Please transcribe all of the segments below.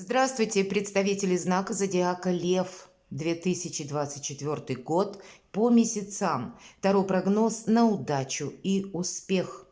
Здравствуйте, представители знака зодиака Лев. 2024 год по месяцам. Таро прогноз на удачу и успех.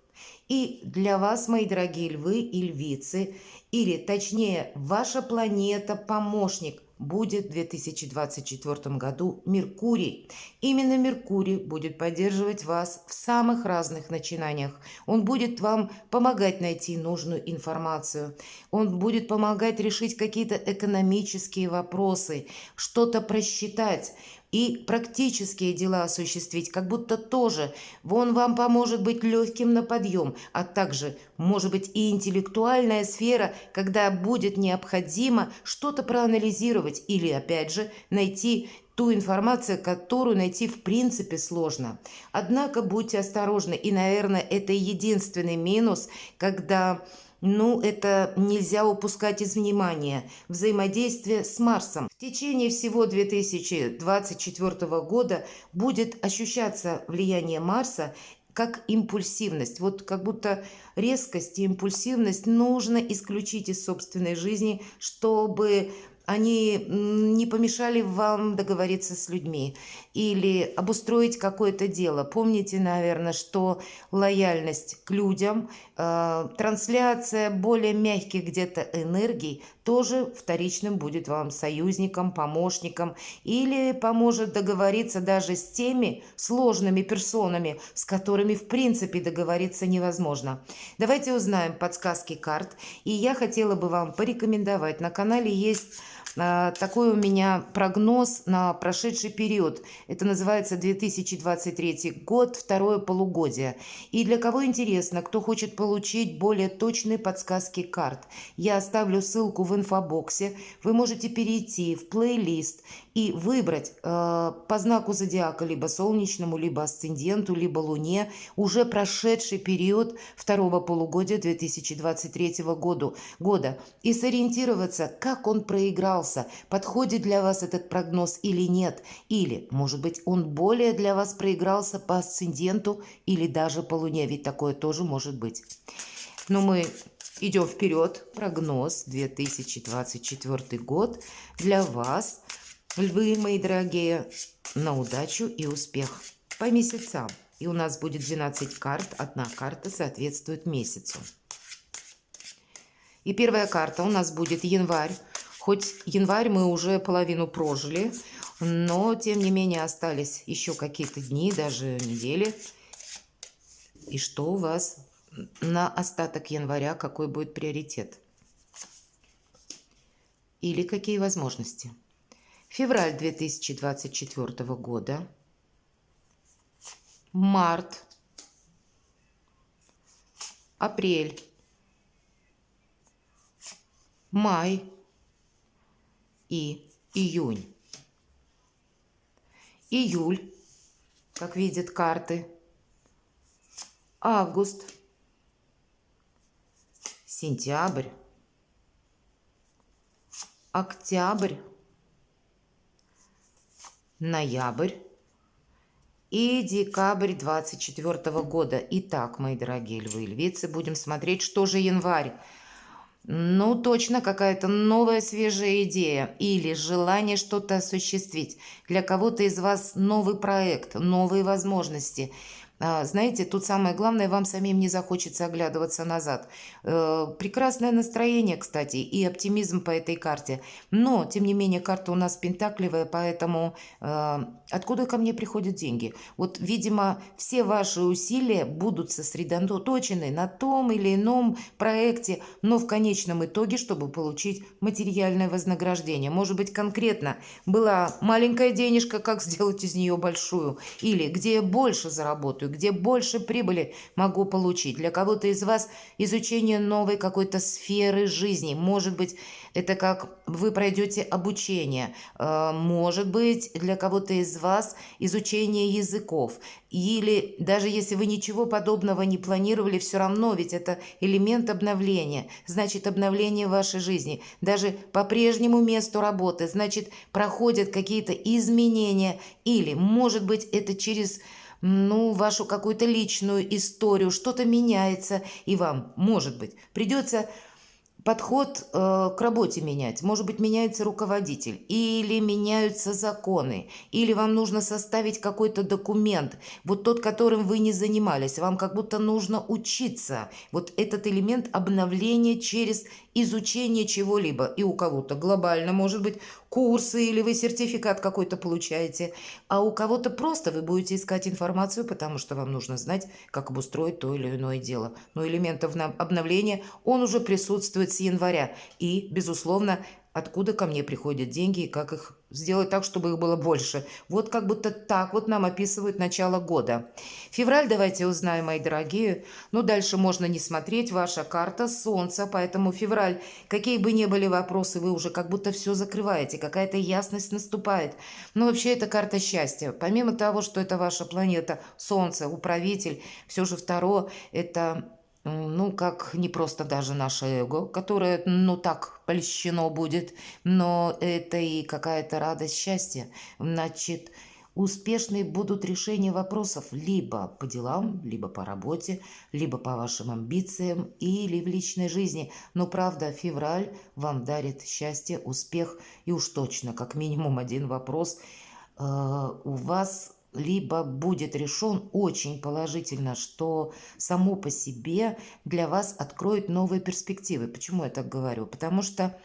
И для вас, мои дорогие львы и львицы, или точнее, ваша планета-помощник будет в 2024 году Меркурий. Именно Меркурий будет поддерживать вас в самых разных начинаниях. Он будет вам помогать найти нужную информацию. Он будет помогать решить какие-то экономические вопросы, что-то просчитать и практические дела осуществить, как будто тоже он вам поможет быть легким на подъем, а также, может быть, и интеллектуальная сфера, когда будет необходимо что-то проанализировать или, опять же, найти ту информацию, которую найти в принципе сложно. Однако будьте осторожны, и, наверное, это единственный минус, когда это нельзя упускать из внимания. Взаимодействие с Марсом. В течение всего 2024 года будет ощущаться влияние Марса как импульсивность. Вот как будто резкость и импульсивность нужно исключить из собственной жизни, чтобы они не помешали вам договориться с людьми или обустроить какое-то дело. Помните, наверное, что лояльность к людям, трансляция более мягких где-то энергий тоже вторичным будет вам союзником, помощником или поможет договориться даже с теми сложными персонами, с которыми в принципе договориться невозможно. Давайте узнаем подсказки карт. И я хотела бы вам порекомендовать. На канале есть такой у меня прогноз на прошедший период. Это называется 2023 год, второе полугодие. И для кого интересно, кто хочет получить более точные подсказки карт, я оставлю ссылку в инфобоксе. Вы можете перейти в плейлист и выбрать по знаку зодиака либо солнечному, либо асценденту, либо луне уже прошедший период второго полугодия 2023 года и сориентироваться, как он проигрался, подходит для вас этот прогноз или нет, или, может быть, он более для вас проигрался по асценденту или даже по луне, ведь такое тоже может быть. Но мы идем вперед. Прогноз 2024 год для вас, львы мои дорогие, на удачу и успех по месяцам. И у нас будет 12 карт, одна карта соответствует месяцу. И первая карта у нас будет январь. Хоть январь мы уже половину прожили, но тем не менее остались еще какие-то дни, даже недели. И что у вас на остаток января, какой будет приоритет? Или какие возможности? Февраль 2024 года, март, апрель, май и июнь. Июль, как видят карты, август, сентябрь, октябрь, ноябрь и декабрь 2024 года. Итак, мои дорогие львы и львицы, будем смотреть, что же январь. Точно какая-то новая свежая идея или желание что-то осуществить. Для кого-то из вас новый проект, новые возможности. Знаете, тут самое главное, вам самим не захочется оглядываться назад. Прекрасное настроение, кстати, и оптимизм по этой карте. Но, тем не менее, карта у нас пентакливая, поэтому откуда ко мне приходят деньги? Вот, видимо, все ваши усилия будут сосредоточены на том или ином проекте, но в конечном итоге, чтобы получить материальное вознаграждение. Может быть, конкретно была маленькая денежка, как сделать из нее большую, или где я больше заработаю, где больше прибыли могу получить. Для кого-то из вас изучение новой какой-то сферы жизни. Может быть, это как вы пройдете обучение. Может быть, для кого-то из вас изучение языков. Или даже если вы ничего подобного не планировали, все равно ведь это элемент обновления. Значит, обновление вашей жизни. Даже по прежнему месту работы. Значит, проходят какие-то изменения. Или, может быть, это через вашу какую-то личную историю, что-то меняется, и вам, может быть, придется подход к работе менять. Может быть, меняется руководитель, или меняются законы, или вам нужно составить какой-то документ, вот тот, которым вы не занимались. Вам как будто нужно учиться. Вот этот элемент обновления через изучение чего-либо. И у кого-то глобально, может быть, курсы, или вы сертификат какой-то получаете, а у кого-то просто вы будете искать информацию, потому что вам нужно знать, как обустроить то или иное дело. Но элементов обновления, он уже присутствует с января. И, безусловно, откуда ко мне приходят деньги и как их сделать так, чтобы их было больше. Вот как будто так вот нам описывают начало года. Февраль давайте узнаем, мои дорогие. Ну, дальше можно не смотреть. Ваша карта Солнца, поэтому февраль, какие бы ни были вопросы, вы уже как будто все закрываете, какая-то ясность наступает. Но вообще это карта счастья. Помимо того, что это ваша планета Солнце, управитель, все же второе, это ну, как не просто даже наше эго, которое, ну, так польщено будет, но это и какая-то радость, счастье. Значит, успешные будут решения вопросов либо по делам, либо по работе, либо по вашим амбициям или в личной жизни. Но, правда, февраль вам дарит счастье, успех и уж точно, как минимум один вопрос у вас либо будет решен очень положительно, что само по себе для вас откроет новые перспективы. Почему я так говорю? Потому что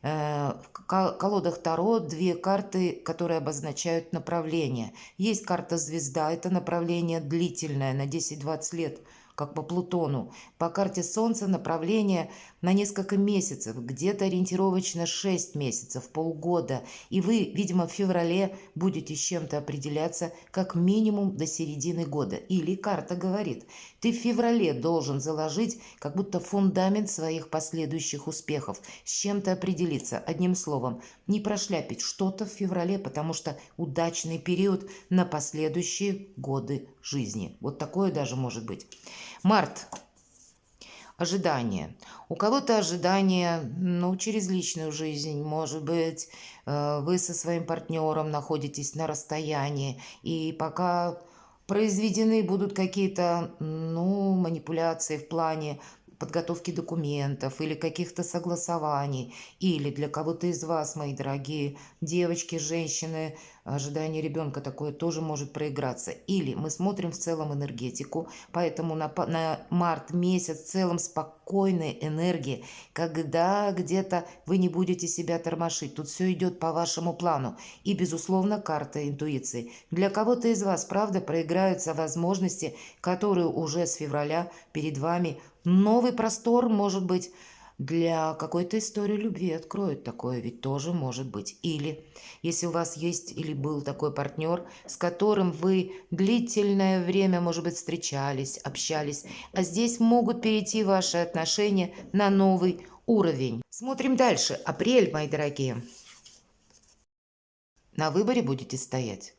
в колодах Таро две карты, которые обозначают направление. Есть карта Звезда, это направление длительное, на 10-20 лет, как по Плутону. По карте Солнца направление на несколько месяцев, где-то ориентировочно 6 месяцев, полгода. И вы, видимо, в феврале будете с чем-то определяться как минимум до середины года. Или карта говорит, ты в феврале должен заложить как будто фундамент своих последующих успехов, с чем-то определиться. Одним словом, не прошляпить что-то в феврале, потому что удачный период на последующие годы жизни. Вот такое даже может быть. Март. Ожидания. У кого-то ожидания, ну, через личную жизнь, может быть, вы со своим партнером находитесь на расстоянии, и пока произведены будут какие-то, ну, манипуляции в плане подготовки документов или каких-то согласований, или для кого-то из вас, мои дорогие девочки, женщины, ожидание ребенка такое тоже может проиграться. Или мы смотрим в целом энергетику, поэтому на март месяц в целом спокойной энергии, когда где-то вы не будете себя тормошить. Тут все идет по вашему плану. И, безусловно, карта интуиции. Для кого-то из вас, правда, проиграются возможности, которые уже с февраля перед вами. Новый простор, может быть, для какой-то истории любви откроют такое, ведь тоже может быть. Или, если у вас есть или был такой партнер, с которым вы длительное время, может быть, встречались, общались, а здесь могут перейти ваши отношения на новый уровень. Смотрим дальше. Апрель, мои дорогие. На выборе будете стоять.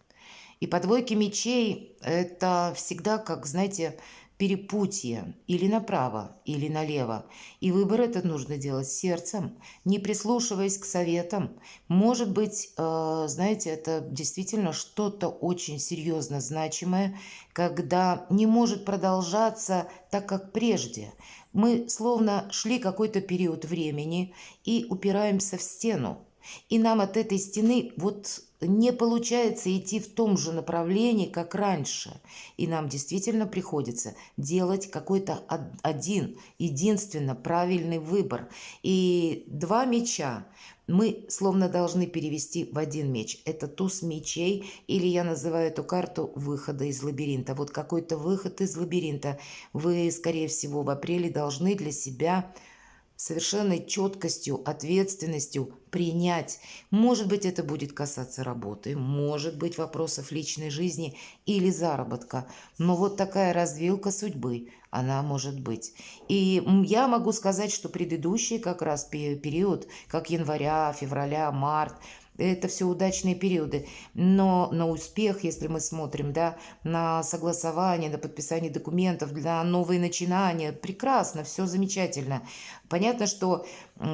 И по двойке мечей это всегда, как, знаете, перепутье или направо, или налево. И выбор этот нужно делать сердцем, не прислушиваясь к советам. Может быть, знаете, это действительно что-то очень серьезно значимое, когда не может продолжаться так, как прежде. Мы словно шли какой-то период времени и упираемся в стену. И нам от этой стены вот не получается идти в том же направлении, как раньше. И нам действительно приходится делать какой-то один, единственно правильный выбор. И два меча мы словно должны перевести в один меч. Это туз мечей, или я называю эту карту выхода из лабиринта. Вот какой-то выход из лабиринта вы, скорее всего, в апреле должны для себя совершенной четкостью, ответственностью принять. Может быть, это будет касаться работы, может быть, вопросов личной жизни или заработка. Но вот такая развилка судьбы, она может быть. И я могу сказать, что предыдущий как раз период, как января, февраля, март, это все удачные периоды. Но на успех, если мы смотрим, да, на согласование, на подписание документов, на новые начинания, прекрасно, все замечательно. Понятно, что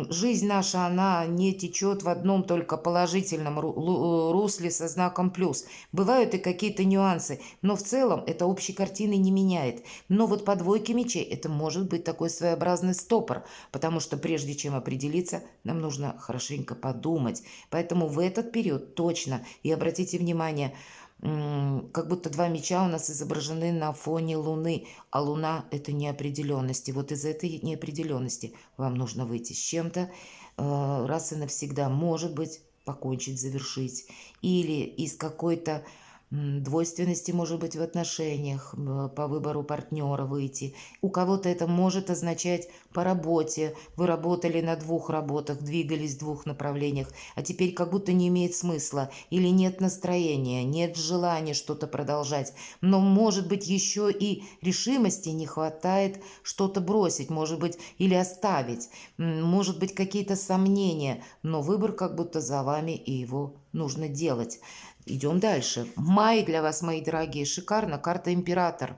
жизнь наша, она не течет в одном только положительном русле со знаком плюс. Бывают и какие-то нюансы, но в целом это общей картины не меняет. Но вот по двойке мечей это может быть такой своеобразный стопор, потому что прежде чем определиться, нам нужно хорошенько подумать. Поэтому в этот период точно, и обратите внимание, как будто два меча у нас изображены на фоне Луны, а Луна – это неопределенность. И вот из этой неопределенности вам нужно выйти с чем-то, раз и навсегда, может быть, покончить, завершить, или из какой-то двойственности, может быть, в отношениях, по выбору партнера выйти. У кого-то это может означать по работе. Вы работали на двух работах, двигались в двух направлениях, а теперь как будто не имеет смысла, или нет настроения, нет желания что-то продолжать. Но, может быть, еще и решимости не хватает что-то бросить, может быть, или оставить. Может быть, какие-то сомнения, но выбор как будто за вами, и его нужно делать. Идем дальше. Май для вас, мои дорогие, шикарно. Карта Император.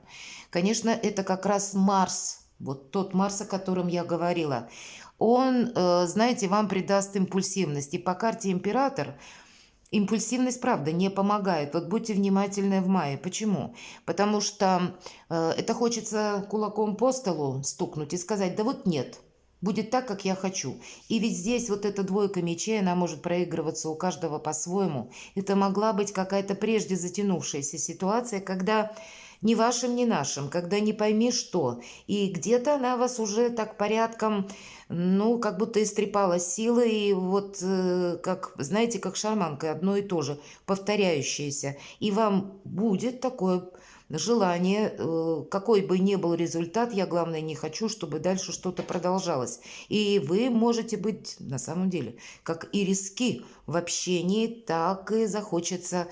Конечно, это как раз Марс. Вот тот Марс, о котором я говорила. Он, знаете, вам придаст импульсивность. И по карте Император импульсивность, правда, не помогает. Вот будьте внимательны в мае. Почему? Потому что это хочется кулаком по столу стукнуть и сказать, да вот нет. Будет так, как я хочу. И ведь здесь вот эта двойка мечей, она может проигрываться у каждого по-своему. Это могла быть какая-то прежде затянувшаяся ситуация, когда ни вашим, ни нашим, когда не пойми что. И где-то она вас уже так порядком, ну, как будто истрепала силы. И вот, как, знаете, как шарманка, одно и то же, повторяющееся. И вам будет такое желание, какой бы ни был результат, я, главное, не хочу, чтобы дальше что-то продолжалось. И вы можете быть, на самом деле, как и риски в общении, так и захочется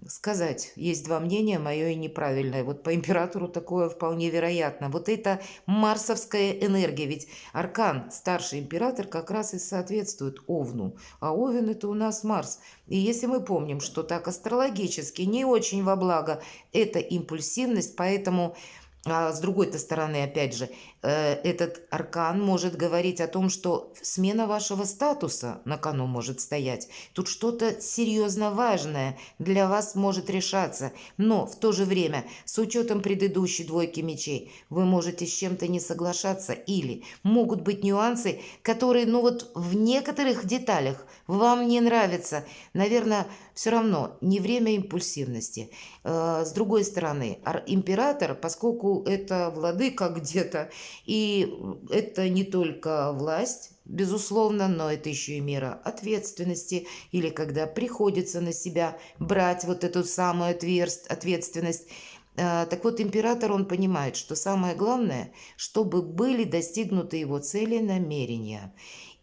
сказать. Есть два мнения, мое и неправильное. Вот по императору такое вполне вероятно. Вот это марсовская энергия. Ведь аркан, старший император, как раз и соответствует Овну. А Овен – это у нас Марс. И если мы помним, что так астрологически не очень во благо, это импульсивность, поэтому... А с другой-то стороны, опять же, этот аркан может говорить о том, что смена вашего статуса на кону может стоять. Тут что-то серьезно важное для вас может решаться. Но в то же время, с учетом предыдущей двойки мечей, вы можете с чем-то не соглашаться. Или могут быть нюансы, которые, ну вот в некоторых деталях вам не нравятся. Наверное, все равно не время импульсивности. С другой стороны, император, поскольку это владыка где-то, и это не только власть, безусловно, но это еще и мера ответственности, или когда приходится на себя брать вот эту самую ответственность. Так вот, император, он понимает, что самое главное, чтобы были достигнуты его цели, намерения.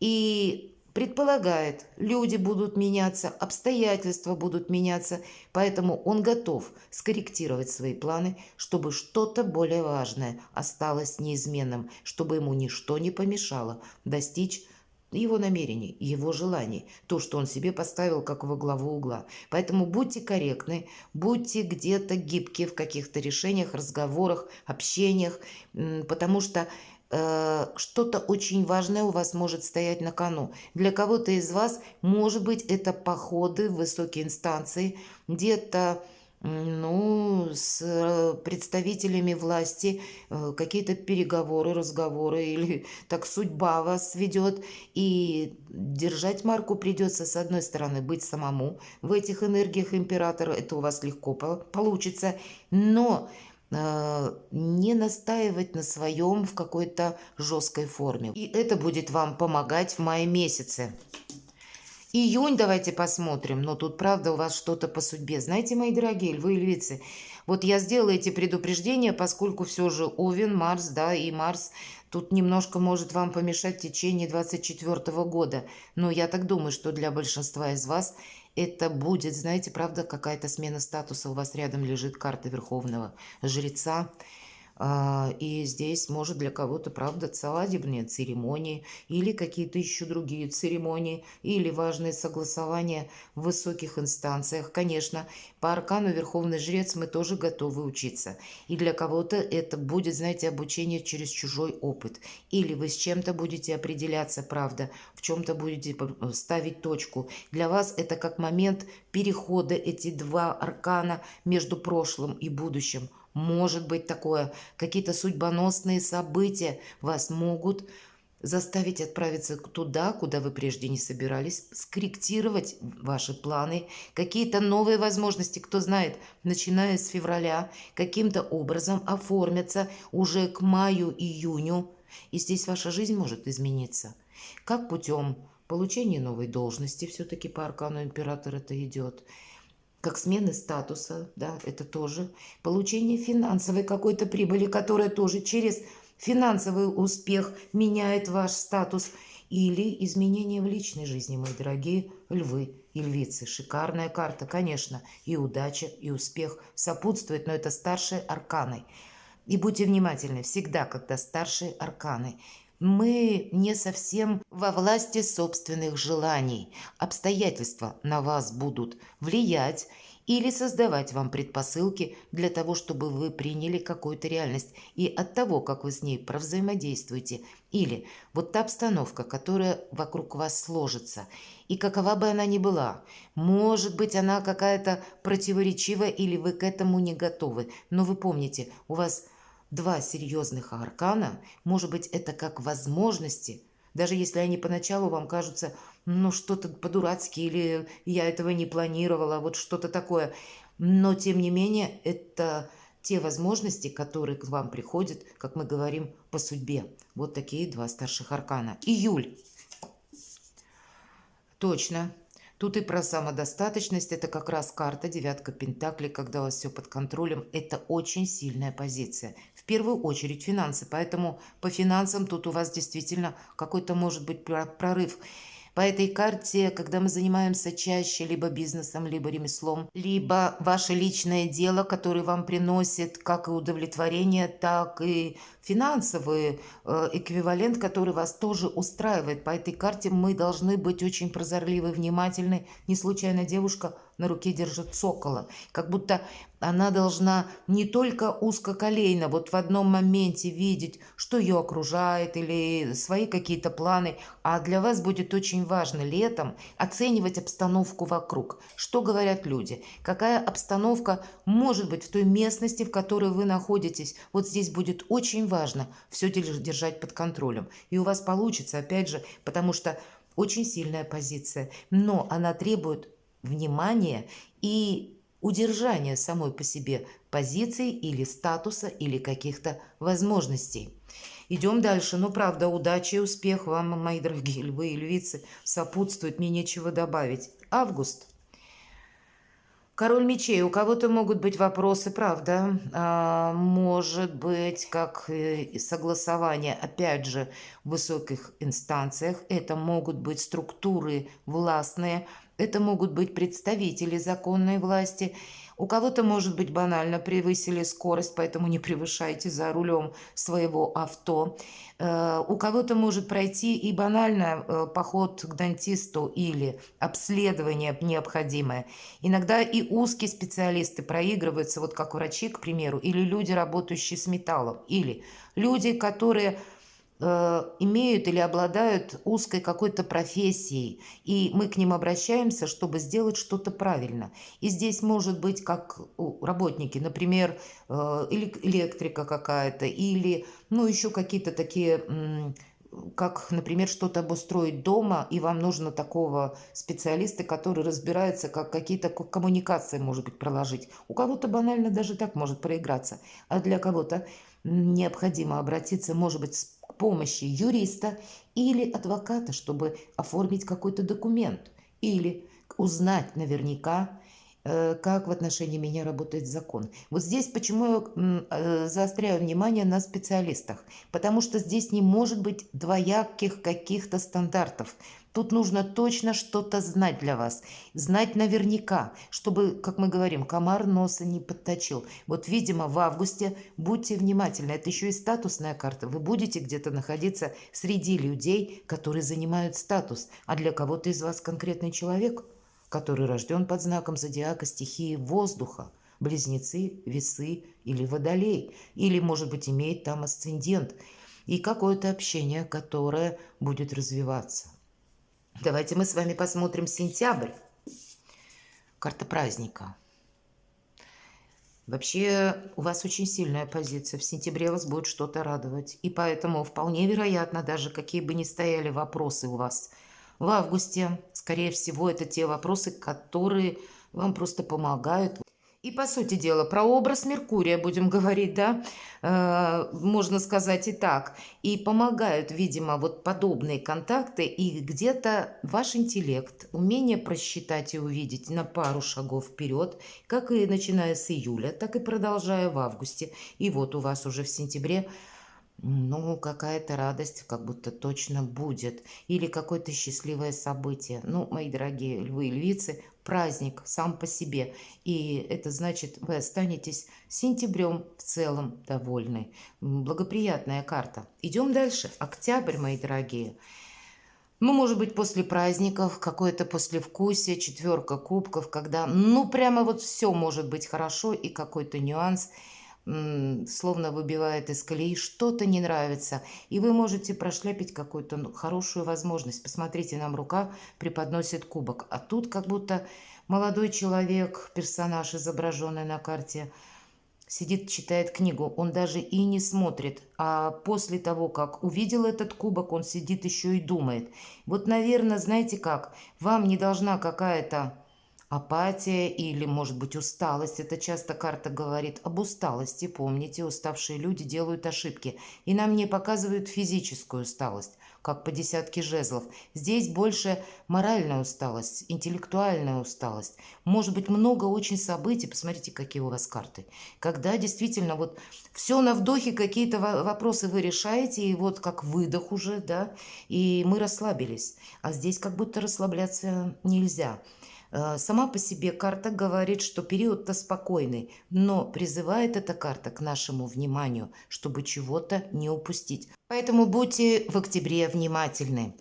И предполагает, люди будут меняться, обстоятельства будут меняться, поэтому он готов скорректировать свои планы, чтобы что-то более важное осталось неизменным, чтобы ему ничто не помешало достичь его намерений, его желаний, то, что он себе поставил как во главу угла. Поэтому будьте корректны, будьте где-то гибки в каких-то решениях, разговорах, общениях, потому что что-то очень важное у вас может стоять на кону. Для кого-то из вас, может быть, это походы в высокие инстанции, где-то ну, с представителями власти какие-то переговоры, разговоры, или так судьба вас ведет, и держать марку придется, с одной стороны, быть самому в этих энергиях императора, это у вас легко получится, но не настаивать на своем в какой-то жесткой форме. И это будет вам помогать в мае месяце. Июнь давайте посмотрим. Но тут, правда, у вас что-то по судьбе. Знаете, мои дорогие львы и львицы, вот я сделала эти предупреждения, поскольку все же Овен, Марс, да, и Марс тут немножко может вам помешать в течение 2024 года. Но я так думаю, что для большинства из вас это будет, знаете, правда, какая-то смена статуса. У вас рядом лежит карта Верховного Жреца. И здесь может для кого-то, правда, свадебные церемонии или какие-то еще другие церемонии, или важные согласования в высоких инстанциях. Конечно, по аркану Верховный Жрец мы тоже готовы учиться. И для кого-то это будет, знаете, обучение через чужой опыт. Или вы с чем-то будете определяться, правда, в чем-то будете ставить точку. Для вас это как момент перехода, эти два аркана между прошлым и будущим. Может быть такое, какие-то судьбоносные события вас могут заставить отправиться туда, куда вы прежде не собирались, скорректировать ваши планы, какие-то новые возможности, кто знает, начиная с февраля, каким-то образом оформятся уже к маю-июню, и здесь ваша жизнь может измениться. Как путем получения новой должности, все-таки по аркану императора это идет, как смены статуса, да, это тоже получение финансовой какой-то прибыли, которая тоже через финансовый успех меняет ваш статус, или изменения в личной жизни, мои дорогие львы и львицы. Шикарная карта, конечно, и удача, и успех сопутствует, но это старшие арканы. И будьте внимательны, всегда, когда старшие арканы, мы не совсем во власти собственных желаний. Обстоятельства на вас будут влиять или создавать вам предпосылки для того, чтобы вы приняли какую-то реальность. И от того, как вы с ней провзаимодействуете, или вот та обстановка, которая вокруг вас сложится, и какова бы она ни была, может быть, она какая-то противоречивая, или вы к этому не готовы. Но вы помните, у вас два серьезных аркана, может быть, это как возможности, даже если они поначалу вам кажутся, ну, что-то по-дурацки, или я этого не планировала, вот что-то такое. Но, тем не менее, это те возможности, которые к вам приходят, как мы говорим, по судьбе. Вот такие два старших аркана. Июль. Точно. Тут и про самодостаточность, это как раз карта, девятка пентаклей, когда у вас все под контролем. Это очень сильная позиция. В первую очередь финансы, поэтому по финансам тут у вас действительно какой-то может быть прорыв. По этой карте, когда мы занимаемся чаще либо бизнесом, либо ремеслом, либо ваше личное дело, которое вам приносит как и удовлетворение, так и финансовый эквивалент, который вас тоже устраивает. По этой карте мы должны быть очень прозорливы, внимательны. Не случайно девушка на руке держит сокола. Как будто она должна не только узкоколейно вот в одном моменте видеть, что ее окружает, или свои какие-то планы, а для вас будет очень важно летом оценивать обстановку вокруг. Что говорят люди? Какая обстановка может быть в той местности, в которой вы находитесь? Вот здесь будет очень важно все держать под контролем. И у вас получится, опять же, потому что очень сильная позиция, но она требует внимания и удержания самой по себе позиции или статуса, или каких-то возможностей. Идем дальше. Ну, правда, удачи и успех вам, мои дорогие львы и львицы, сопутствует, мне нечего добавить. Август. Король мечей. У кого-то могут быть вопросы, правда. Может быть, как и согласование, опять же, в высоких инстанциях. Это могут быть структуры властные, это могут быть представители законной власти. У кого-то, может быть, банально превысили скорость, поэтому не превышайте за рулем своего авто. У кого-то может пройти и банально поход к дантисту или обследование необходимое. Иногда и узкие специалисты проигрываются, вот как врачи, к примеру, или люди, работающие с металлом, или люди, которые имеют или обладают узкой какой-то профессией, и мы к ним обращаемся, чтобы сделать что-то правильно. И здесь может быть как работники, например, электрика какая-то, или ну, еще какие-то такие, как, например, что-то обустроить дома, и вам нужно такого специалиста, который разбирается, как какие-то коммуникации, может быть, проложить. У кого-то банально даже так может проиграться, а для кого-то необходимо обратиться, может быть, к помощи юриста или адвоката, чтобы оформить какой-то документ, или узнать наверняка, как в отношении меня работает закон. Вот здесь почему я заостряю внимание на специалистах, потому что здесь не может быть двояких каких-то стандартов. Тут нужно точно что-то знать для вас, знать наверняка, чтобы, как мы говорим, комар носа не подточил. Вот, видимо, в августе будьте внимательны. Это еще и статусная карта. Вы будете где-то находиться среди людей, которые занимают статус. А для кого-то из вас конкретный человек, который рожден под знаком зодиака стихии воздуха. Близнецы, весы или водолей. Или, может быть, имеет там асцендент. И какое-то общение, которое будет развиваться. Давайте мы с вами посмотрим сентябрь. Карта праздника. Вообще у вас очень сильная позиция. В сентябре вас будет что-то радовать. И поэтому вполне вероятно, даже какие бы ни стояли вопросы у вас в августе, скорее всего, это те вопросы, которые вам просто помогают. И, по сути дела, про образ Меркурия будем говорить, да, можно сказать и так. И помогают, видимо, вот подобные контакты и где-то ваш интеллект, умение просчитать и увидеть на пару шагов вперед, как и начиная с июля, так и продолжая в августе. И вот у вас уже в сентябре, ну, какая-то радость как будто точно будет. Или какое-то счастливое событие. Ну, мои дорогие львы и львицы, праздник сам по себе. И это значит, вы останетесь сентябрем в целом довольны. Благоприятная карта. Идем дальше. Октябрь, мои дорогие. Ну, может быть, после праздников, какое-то послевкусие, четверка кубков, когда, ну, прямо вот все может быть хорошо и какой-то нюанс словно выбивает из колеи, что-то не нравится, и вы можете прошляпить какую-то хорошую возможность. Посмотрите, нам рука преподносит кубок, а тут как будто молодой человек, персонаж, изображенный на карте, сидит, читает книгу, он даже и не смотрит, а после того, как увидел этот кубок, он сидит еще и думает. Вот, наверное, знаете как, вам не должна какая-то апатия или, может быть, усталость. Это часто карта говорит об усталости. Помните, уставшие люди делают ошибки. И нам не показывают физическую усталость, как по десятке жезлов. Здесь больше моральная усталость, интеллектуальная усталость. Может быть, много очень событий. Посмотрите, какие у вас карты. Когда действительно вот все на вдохе, какие-то вопросы вы решаете, и вот как выдох уже, да, и мы расслабились. А здесь как будто расслабляться нельзя. Сама по себе карта говорит, что период-то спокойный, но призывает эта карта к нашему вниманию, чтобы чего-то не упустить. Поэтому будьте в октябре внимательны.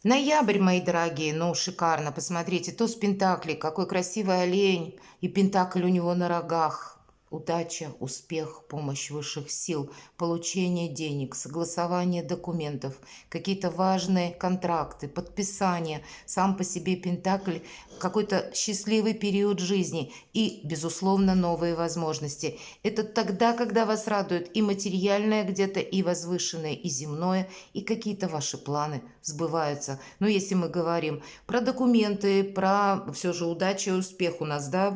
Ноябрь, мои дорогие, ну шикарно, посмотрите, туз пентаклей, какой красивый олень, и пентакль у него на рогах. Удача, успех, помощь высших сил, получение денег, согласование документов, какие-то важные контракты, подписание. Сам по себе пентакль, какой-то счастливый период жизни и, безусловно, новые возможности. Это тогда, когда вас радует и материальное где-то, и возвышенное, и земное, и какие-то ваши планы сбываются. Но если мы говорим про документы, про все же удачу и успех у нас, да,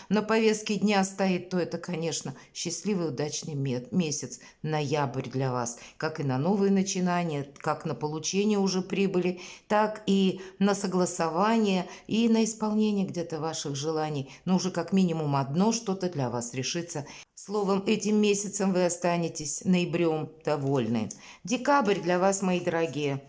на повестке дня стоит, то это, конечно, счастливый, удачный месяц, ноябрь для вас, как и на новые начинания, как на получение уже прибыли, так и на согласование и на исполнение где-то ваших желаний. Но уже как минимум одно что-то для вас решится. Словом, этим месяцем вы останетесь ноябрем довольны. Декабрь для вас, мои дорогие.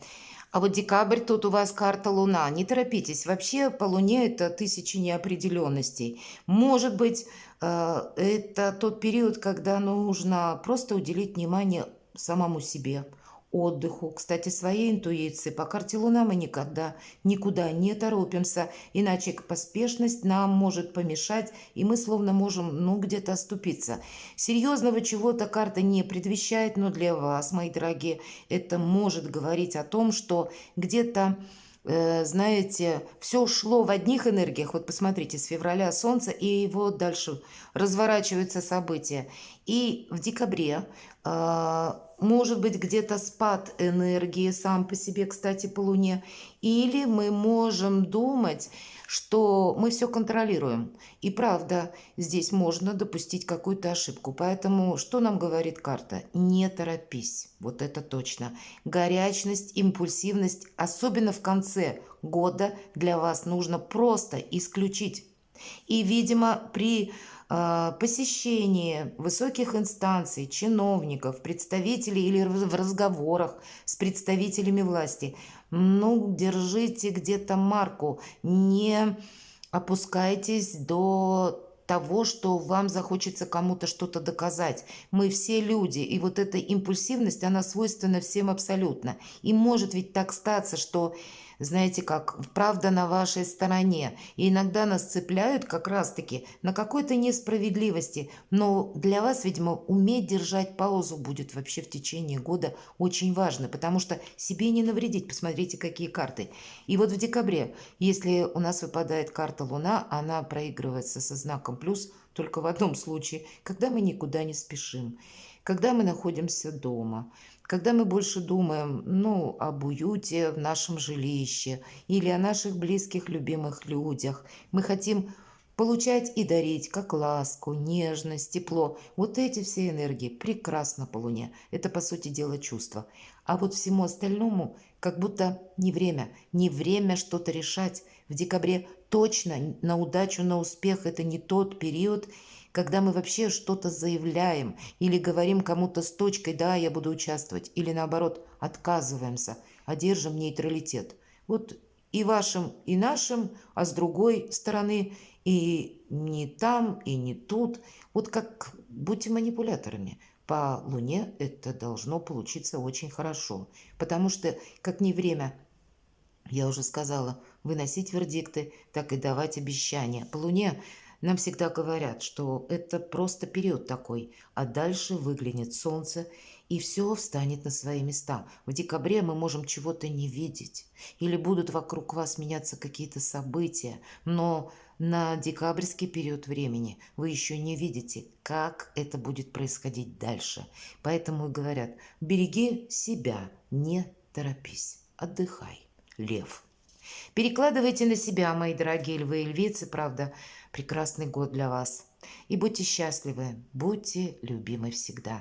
А вот декабрь, тут у вас карта Луна. Не торопитесь. Вообще по Луне это тысячи неопределенностей. Может быть, это тот период, когда нужно просто уделить внимание самому себе, отдыху. Кстати, своей интуиции. По карте Луна мы никуда не торопимся, иначе поспешность нам может помешать, и мы словно можем, ну, где-то оступиться. Серьезного чего-то карта не предвещает, но для вас, мои дорогие, это может говорить о том, что где-то знаете, все шло в одних энергиях. Вот посмотрите, с февраля Солнце, и вот дальше разворачиваются события. И в декабре может быть где-то спад энергии сам по себе, кстати, по Луне. Или мы можем думать, что мы все контролируем. И правда, здесь можно допустить какую-то ошибку. Поэтому что нам говорит карта? Не торопись. Вот это точно. Горячность, импульсивность, особенно в конце года, для вас нужно просто исключить. И, видимо, при посещении высоких инстанций, чиновников, представителей или в разговорах с представителями власти, Ну, держите где-то марку, не опускайтесь до того, что вам захочется кому-то что-то доказать. Мы все люди, и вот эта импульсивность, она свойственна всем абсолютно. И может ведь так статься, что, знаете как, правда на вашей стороне. И иногда нас цепляют как раз-таки на какой-то несправедливости. Но для вас, видимо, уметь держать паузу будет вообще в течение года очень важно, потому что себе не навредить. Посмотрите, какие карты. И вот в декабре, если у нас выпадает карта Луна, она проигрывается со знаком плюс только в одном случае, когда мы никуда не спешим, когда мы находимся дома, когда мы больше думаем, ну, об уюте в нашем жилище или о наших близких, любимых людях. Мы хотим получать и дарить, как ласку, нежность, тепло. Вот эти все энергии прекрасно по Луне. Это, по сути дела, чувство. А вот всему остальному как будто не время что-то решать. В декабре точно на удачу, на успех это не тот период, когда мы вообще что-то заявляем или говорим кому-то с точкой «да, я буду участвовать», или наоборот отказываемся, а держим нейтралитет. Вот и вашим, и нашим, а с другой стороны и не там, и не тут. Вот как будьте манипуляторами. По Луне это должно получиться очень хорошо, потому что как не время, я уже сказала, выносить вердикты, так и давать обещания. По Луне нам всегда говорят, что это просто период такой, а дальше выглянет солнце, и все встанет на свои места. В декабре мы можем чего-то не видеть, или будут вокруг вас меняться какие-то события, но на декабрьский период времени вы еще не видите, как это будет происходить дальше. Поэтому и говорят, береги себя, не торопись, отдыхай. Лев. Перекладывайте на себя, мои дорогие львы и львицы, правда, прекрасный год для вас. И будьте счастливы, будьте любимы всегда.